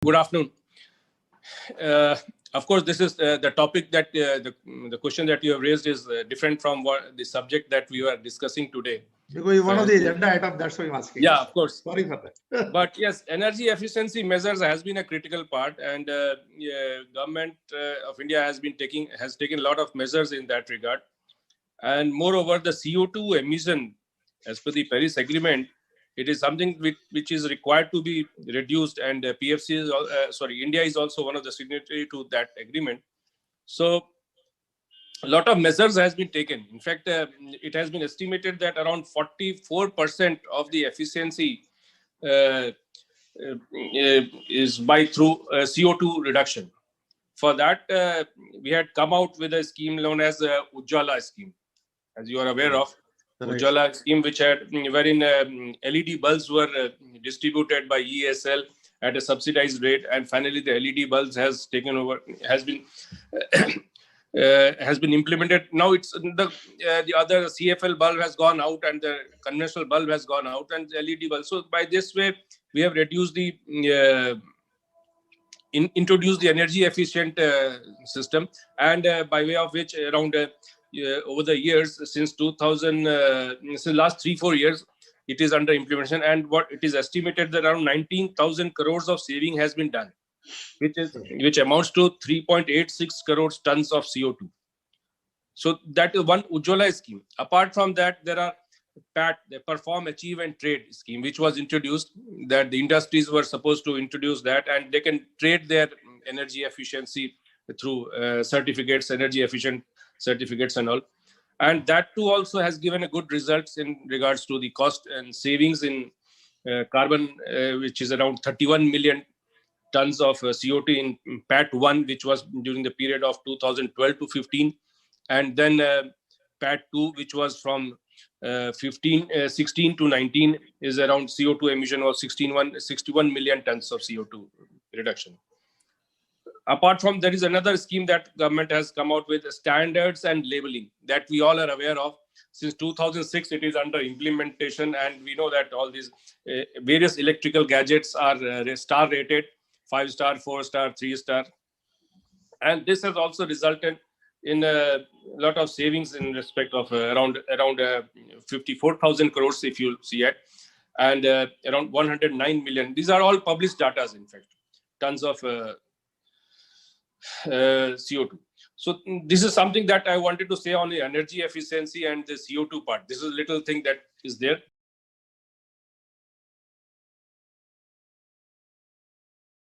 Good afternoon. Of course, this is the topic that the question that you have raised is different from what the subject that we are discussing today. Because one of the agenda items, that's why I'm asking. Yeah, of course. Sorry for that. But yes, energy efficiency measures has been a critical part, and government of India has taken a lot of measures in that regard. And moreover, the CO2 emission, as per the Paris Agreement, it is something which is required to be reduced, and India is also one of the signatory to that agreement. So a lot of measures has been taken. In fact, it has been estimated that around 44% of the efficiency is through CO2 reduction. For that, we had come out with a scheme known as Ujjwala scheme, as you are aware of. Right. Ujjwala scheme, wherein LED bulbs were distributed by ESL at a subsidized rate, and finally the LED bulbs has been implemented. Now it's the other CFL bulb has gone out, and the conventional bulb has gone out, and the LED bulb. So by this way, we have reduced introduced the energy efficient system, and by way of which around over the years since last 3-4 years, it is under implementation, and what it is estimated that around 19,000 crores of saving has been done, which amounts to 3.86 crores tons of CO2. So that is one Ujjwala scheme. Apart from that, there are PAT, the Perform, Achieve and Trade scheme, which was introduced, that the industries were supposed to introduce that, and they can trade their energy efficiency through certificates, energy efficient certificates and all. And that too also has given a good results in regards to the cost and savings in carbon, which is around 31 million tons of CO2 in PAT1, which was during the period of 2012 to 15. And then PAT2, which was from 16 to 19, is around CO2 emission of 61 million tons of CO2 reduction. Apart from, there is another scheme that government has come out with, standards and labeling, that we all are aware of. Since 2006, it is under implementation, and we know that all these various electrical gadgets are star rated, 5-star, 4-star, 3-star. And this has also resulted in a lot of savings in respect of around 54,000 crores, if you see it, and around 109 million. These are all published data, in fact, tons of CO2. So this is something that I wanted to say on the energy efficiency and the CO2 part. This is a little thing that is there.